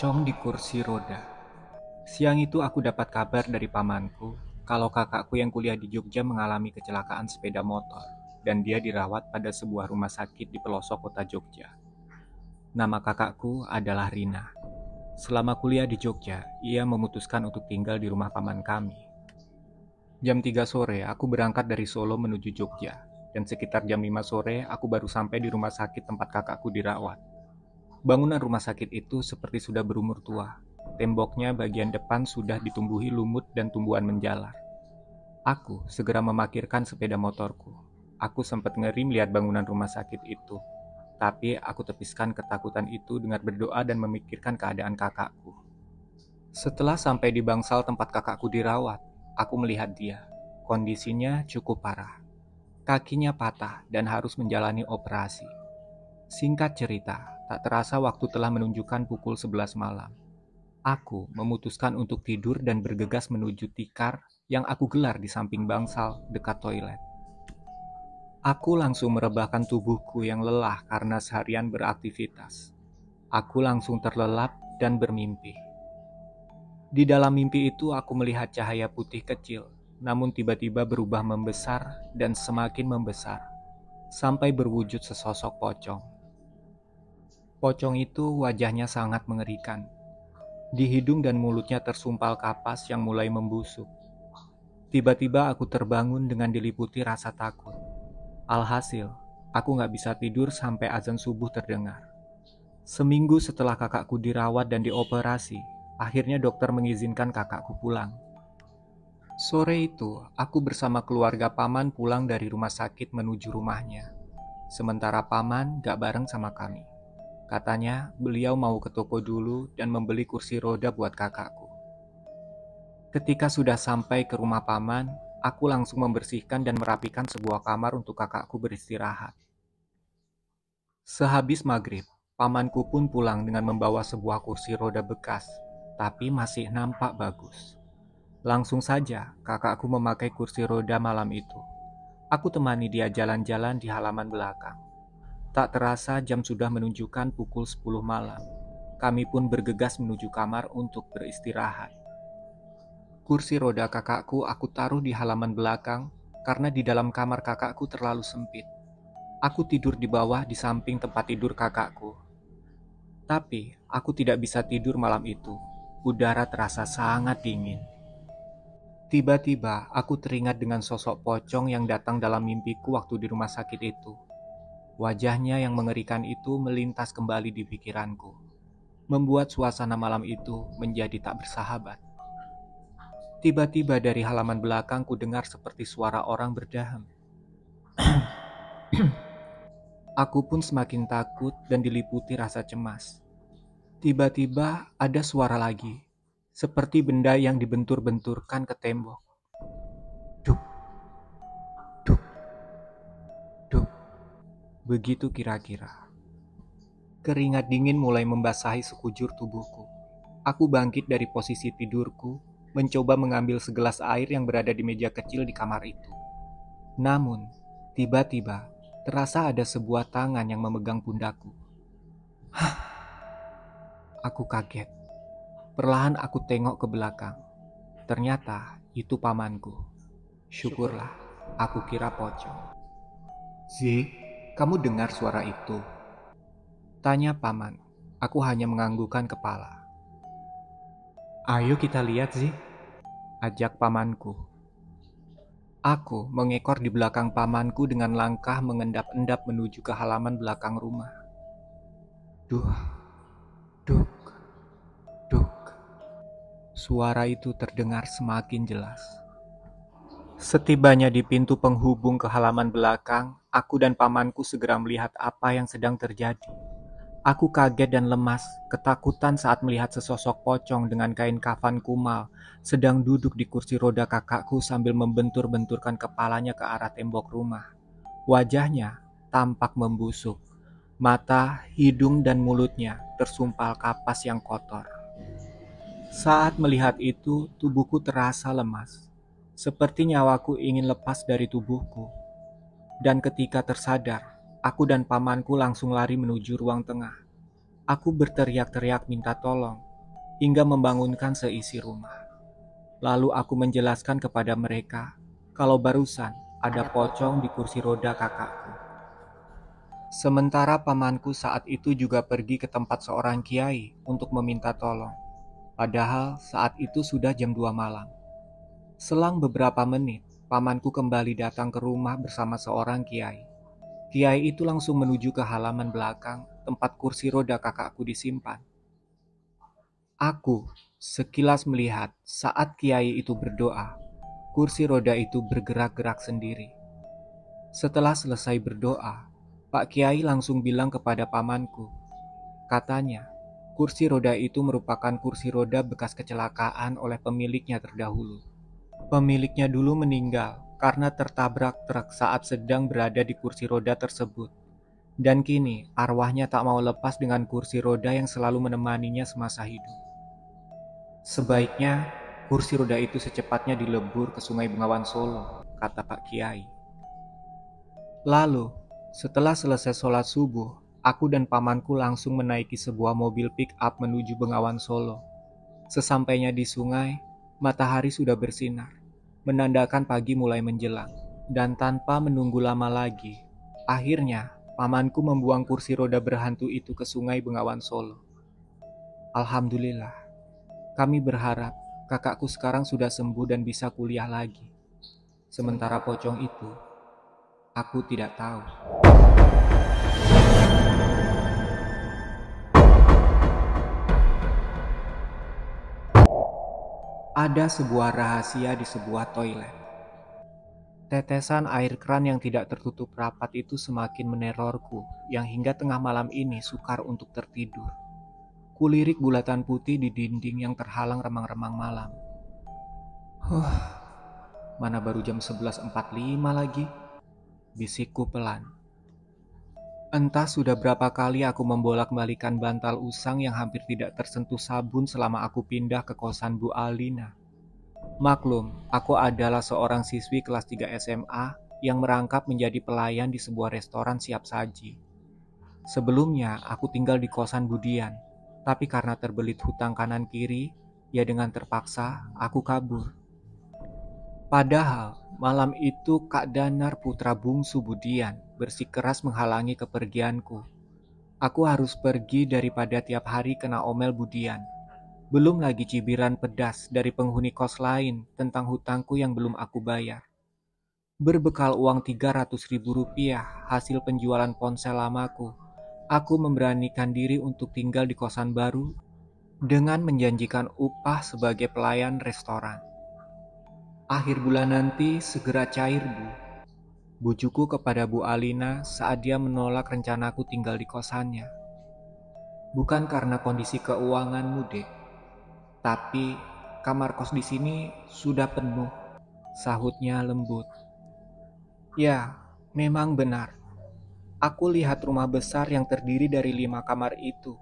Pocong di kursi roda. Siang itu aku dapat kabar dari pamanku kalau kakakku yang kuliah di Jogja mengalami kecelakaan sepeda motor dan dia dirawat pada sebuah rumah sakit di pelosok kota Jogja. Nama kakakku adalah Rina. Selama kuliah di Jogja, ia memutuskan untuk tinggal di rumah paman kami. Jam 3 sore aku berangkat dari Solo menuju Jogja dan sekitar jam 5 sore aku baru sampai di rumah sakit tempat kakakku dirawat. Bangunan rumah sakit itu seperti sudah berumur tua. Temboknya bagian depan sudah ditumbuhi lumut dan tumbuhan menjalar. Aku segera memarkirkan sepeda motorku. Aku sempat ngeri melihat bangunan rumah sakit itu. Tapi aku tepiskan ketakutan itu dengan berdoa dan memikirkan keadaan kakakku. Setelah sampai di bangsal tempat kakakku dirawat, aku melihat dia. Kondisinya cukup parah. Kakinya patah dan harus menjalani operasi. Singkat cerita, tak terasa waktu telah menunjukkan pukul 11 malam. Aku memutuskan untuk tidur dan bergegas menuju tikar yang aku gelar di samping bangsal dekat toilet. Aku langsung merebahkan tubuhku yang lelah karena seharian beraktivitas. Aku langsung terlelap dan bermimpi. Di dalam mimpi itu aku melihat cahaya putih kecil, namun tiba-tiba berubah membesar dan semakin membesar, sampai berwujud sesosok pocong. Pocong itu wajahnya sangat mengerikan. Di hidung dan mulutnya tersumpal kapas yang mulai membusuk. Tiba-tiba aku terbangun dengan diliputi rasa takut. Alhasil, aku gak bisa tidur sampai azan subuh terdengar. Seminggu setelah kakakku dirawat dan dioperasi, akhirnya dokter mengizinkan kakakku pulang. Sore itu, aku bersama keluarga paman pulang dari rumah sakit menuju rumahnya. Sementara paman gak bareng sama kami. Katanya beliau mau ke toko dulu dan membeli kursi roda buat kakakku. Ketika sudah sampai ke rumah paman, aku langsung membersihkan dan merapikan sebuah kamar untuk kakakku beristirahat. Sehabis maghrib, pamanku pun pulang dengan membawa sebuah kursi roda bekas, tapi masih nampak bagus. Langsung saja kakakku memakai kursi roda malam itu. Aku temani dia jalan-jalan di halaman belakang. Tak terasa jam sudah menunjukkan pukul 10 malam. Kami pun bergegas menuju kamar untuk beristirahat. Kursi roda kakakku aku taruh di halaman belakang karena di dalam kamar kakakku terlalu sempit. Aku tidur di bawah di samping tempat tidur kakakku. Tapi aku tidak bisa tidur malam itu. Udara terasa sangat dingin. Tiba-tiba aku teringat dengan sosok pocong yang datang dalam mimpiku waktu di rumah sakit itu. Wajahnya yang mengerikan itu melintas kembali di pikiranku, membuat suasana malam itu menjadi tak bersahabat. Tiba-tiba dari halaman belakang ku dengar seperti suara orang berdaham. Aku pun semakin takut dan diliputi rasa cemas. Tiba-tiba ada suara lagi, seperti benda yang dibentur-benturkan ke tembok. Duk, duk, duk. Begitu kira-kira. Keringat dingin mulai membasahi sekujur tubuhku. Aku bangkit dari posisi tidurku, mencoba mengambil segelas air yang berada di meja kecil di kamar itu. Namun, tiba-tiba terasa ada sebuah tangan yang memegang pundakku. Hah! Aku kaget. Perlahan aku tengok ke belakang. Ternyata itu pamanku. Syukurlah, aku kira pocong. Zi, kamu dengar suara itu? Tanya paman. Aku hanya menganggukkan kepala. Ayo kita lihat, Zi, ajak pamanku. Aku mengekor di belakang pamanku dengan langkah mengendap-endap menuju ke halaman belakang rumah. Duh, duk, duk. Suara itu terdengar semakin jelas. Setibanya di pintu penghubung ke halaman belakang, aku dan pamanku segera melihat apa yang sedang terjadi. Aku kaget dan lemas, ketakutan saat melihat sesosok pocong dengan kain kafan kumal sedang duduk di kursi roda kakakku sambil membentur-benturkan kepalanya ke arah tembok rumah. Wajahnya tampak membusuk, mata, hidung, dan mulutnya tersumpal kapas yang kotor. Saat melihat itu, tubuhku terasa lemas. Seperti nyawaku ingin lepas dari tubuhku. Dan ketika tersadar, aku dan pamanku langsung lari menuju ruang tengah. Aku berteriak-teriak minta tolong, hingga membangunkan seisi rumah. Lalu aku menjelaskan kepada mereka kalau barusan ada pocong di kursi roda kakakku. Sementara pamanku saat itu juga pergi ke tempat seorang kiai untuk meminta tolong. Padahal saat itu sudah jam 2 malam. Selang beberapa menit, pamanku kembali datang ke rumah bersama seorang kiai. Kiai itu langsung menuju ke halaman belakang tempat kursi roda kakakku disimpan. Aku sekilas melihat saat kiai itu berdoa, kursi roda itu bergerak-gerak sendiri. Setelah selesai berdoa, Pak Kiai langsung bilang kepada pamanku, katanya, kursi roda itu merupakan kursi roda bekas kecelakaan oleh pemiliknya terdahulu. Pemiliknya dulu meninggal karena tertabrak truk saat sedang berada di kursi roda tersebut. Dan kini arwahnya tak mau lepas dengan kursi roda yang selalu menemaninya semasa hidup. Sebaiknya kursi roda itu secepatnya dilebur ke Sungai Bengawan Solo, kata Pak Kiai. Lalu, setelah selesai sholat subuh, aku dan pamanku langsung menaiki sebuah mobil pick-up menuju Bengawan Solo. Sesampainya di sungai, matahari sudah bersinar, menandakan pagi mulai menjelang. Dan tanpa menunggu lama lagi, akhirnya pamanku membuang kursi roda berhantu itu ke Sungai Bengawan Solo. Alhamdulillah, kami berharap kakakku sekarang sudah sembuh dan bisa kuliah lagi. Sementara pocong itu, aku tidak tahu. Ada sebuah rahasia di sebuah toilet. Tetesan air keran yang tidak tertutup rapat itu semakin menerorku, yang hingga tengah malam ini sukar untuk tertidur. Kulirik bulatan putih di dinding yang terhalang remang-remang malam. Mana baru jam 11.45 lagi? Bisikku pelan. Entah sudah berapa kali aku membolak-balikan bantal usang yang hampir tidak tersentuh sabun selama aku pindah ke kosan Bu Alina. Maklum, aku adalah seorang siswi kelas 3 SMA yang merangkap menjadi pelayan di sebuah restoran siap saji. Sebelumnya, aku tinggal di kosan Budian, tapi karena terbelit hutang kanan kiri, ya dengan terpaksa aku kabur. Padahal, malam itu Kak Danar putra bungsu Budian bersikeras menghalangi kepergianku. Aku harus pergi daripada tiap hari kena omel Budian. Belum lagi cibiran pedas dari penghuni kos lain tentang hutangku yang belum aku bayar. Berbekal uang 300.000 rupiah hasil penjualan ponsel lamaku, aku memberanikan diri untuk tinggal di kosan baru dengan menjanjikan upah sebagai pelayan restoran. Akhir bulan nanti segera cair, Bu. Bujuku kepada Bu Alina saat dia menolak rencanaku tinggal di kosannya. Bukan karena kondisi keuanganmu, Dek. Tapi kamar kos di sini sudah penuh, sahutnya lembut. Ya, memang benar. Aku lihat rumah besar yang terdiri dari 5 kamar itu.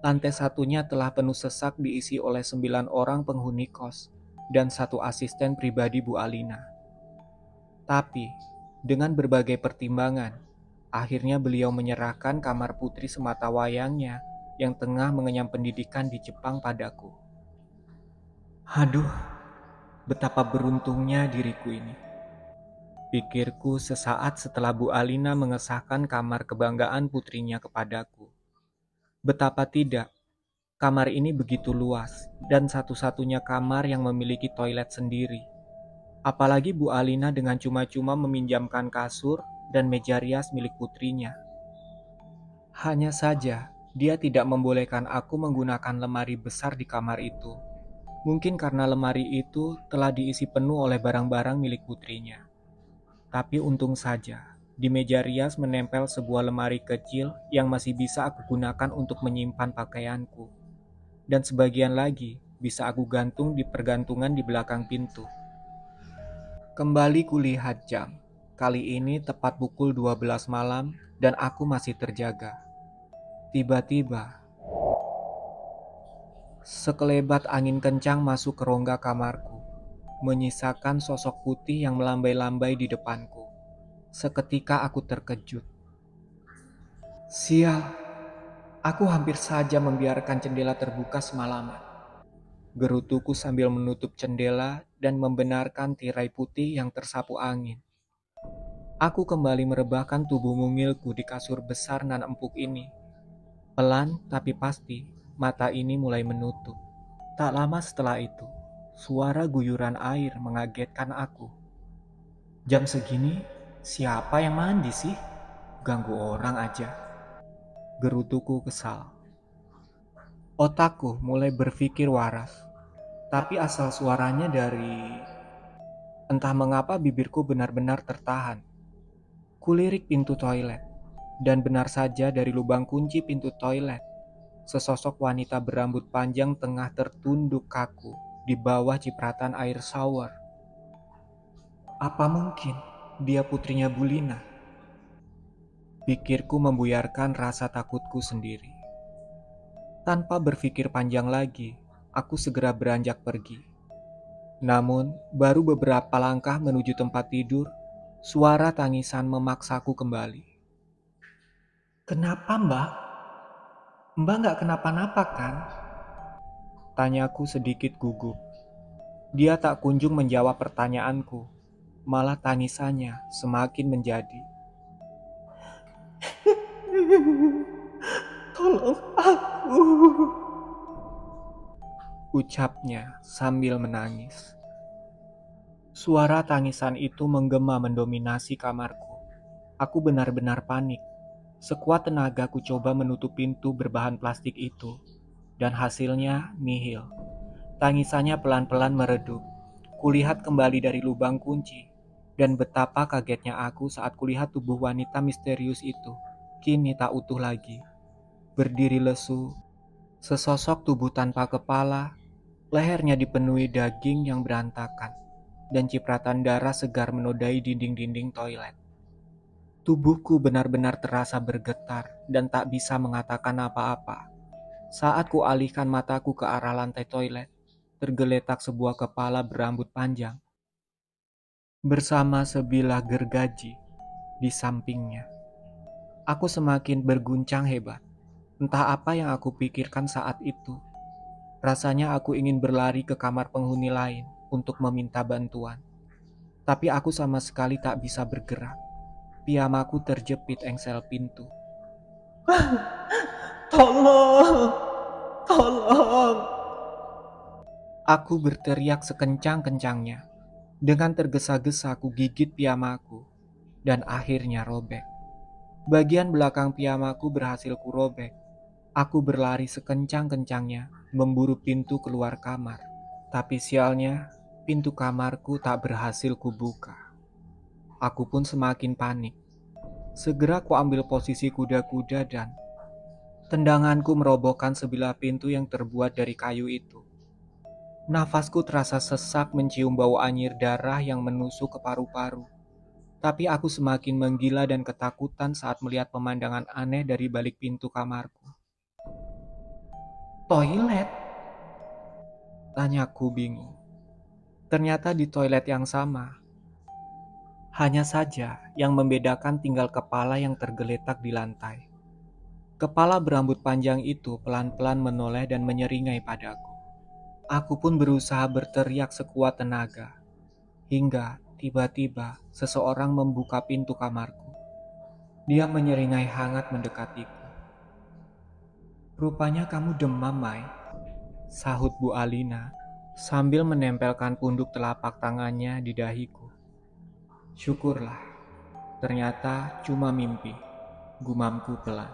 Lantai satunya telah penuh sesak diisi oleh 9 orang penghuni kos dan 1 asisten pribadi Bu Alina. Tapi, dengan berbagai pertimbangan, akhirnya beliau menyerahkan kamar putri sematawayangnya yang tengah mengenyam pendidikan di Jepang padaku. Aduh, betapa beruntungnya diriku ini. Pikirku sesaat setelah Bu Alina mengesahkan kamar kebanggaan putrinya kepadaku. Betapa tidak, kamar ini begitu luas dan satu-satunya kamar yang memiliki toilet sendiri. Apalagi Bu Alina dengan cuma-cuma meminjamkan kasur dan meja rias milik putrinya. Hanya saja, dia tidak membolehkan aku menggunakan lemari besar di kamar itu. Mungkin karena lemari itu telah diisi penuh oleh barang-barang milik putrinya. Tapi untung saja, di meja rias menempel sebuah lemari kecil yang masih bisa aku gunakan untuk menyimpan pakaianku. Dan sebagian lagi bisa aku gantung di pergantungan di belakang pintu. Kembali kulihat jam. Kali ini tepat pukul 12 malam dan aku masih terjaga. Tiba-tiba, sekelebat angin kencang masuk ke rongga kamarku, menyisakan sosok putih yang melambai-lambai di depanku. Seketika aku terkejut. Sial, aku hampir saja membiarkan jendela terbuka semalaman. gerutuku sambil menutup jendela dan membenarkan tirai putih yang tersapu angin. Aku kembali merebahkan tubuh mungilku di kasur besar nan empuk ini. Pelan tapi pasti, mata ini mulai menutup. Tak lama setelah itu, suara guyuran air mengagetkan aku. Jam segini, siapa yang mandi sih? Ganggu orang aja. Gerutuku kesal. Otakku mulai berpikir waras, tapi asal suaranya dari... Entah mengapa bibirku benar-benar tertahan. Kulirik pintu toilet, dan benar saja dari lubang kunci pintu toilet, sesosok wanita berambut panjang tengah tertunduk kaku di bawah cipratan air shower. Apa mungkin dia putrinya Bulina? Pikirku membuyarkan rasa takutku sendiri. Tanpa berpikir panjang lagi, aku segera beranjak pergi. Namun, baru beberapa langkah menuju tempat tidur, suara tangisan memaksaku kembali. Kenapa, Mbak? Mbak nggak kenapa-napa kan? Tanyaku sedikit gugup. Dia tak kunjung menjawab pertanyaanku, malah tangisannya semakin menjadi. Tolong aku, ucapnya sambil menangis. Suara tangisan itu menggema mendominasi kamarku. Aku benar-benar panik. Sekuat tenaga ku coba menutup pintu berbahan plastik itu, dan hasilnya nihil. Tangisannya pelan-pelan meredup. Kulihat kembali dari lubang kunci, dan betapa kagetnya aku saat kulihat tubuh wanita misterius itu kini tak utuh lagi. Berdiri lesu, sesosok tubuh tanpa kepala, lehernya dipenuhi daging yang berantakan, dan cipratan darah segar menodai dinding-dinding toilet. Tubuhku benar-benar terasa bergetar dan tak bisa mengatakan apa-apa. Saat ku alihkan mataku ke arah lantai toilet, tergeletak sebuah kepala berambut panjang bersama sebilah gergaji di sampingnya. Aku semakin berguncang hebat. Entah apa yang aku pikirkan saat itu. Rasanya aku ingin berlari ke kamar penghuni lain untuk meminta bantuan. Tapi aku sama sekali tak bisa bergerak. Piyamaku terjepit engsel pintu. Tolong! Tolong! Aku berteriak sekencang-kencangnya. Dengan tergesa-gesa aku gigit piyamaku, dan akhirnya robek. Bagian belakang piyamaku berhasil kurobek. Aku berlari sekencang-kencangnya, memburu pintu keluar kamar. Tapi sialnya, pintu kamarku tak berhasil kubuka. Aku pun semakin panik. Segera ku ambil posisi kuda-kuda dan tendanganku merobohkan sebilah pintu yang terbuat dari kayu itu. Nafasku terasa sesak mencium bau anyir darah yang menusuk ke paru-paru. Tapi aku semakin menggila dan ketakutan saat melihat pemandangan aneh dari balik pintu kamarku. Toilet? Tanyaku bingung. Ternyata di toilet yang sama. Hanya saja yang membedakan tinggal kepala yang tergeletak di lantai. Kepala berambut panjang itu pelan-pelan menoleh dan menyeringai padaku. Aku pun berusaha berteriak sekuat tenaga. Hingga tiba-tiba seseorang membuka pintu kamarku. Dia menyeringai hangat mendekatiku. Rupanya kamu demam, Mai, sahut Bu Alina sambil menempelkan punduk telapak tangannya di dahiku. Syukurlah, ternyata cuma mimpi, gumamku pelan.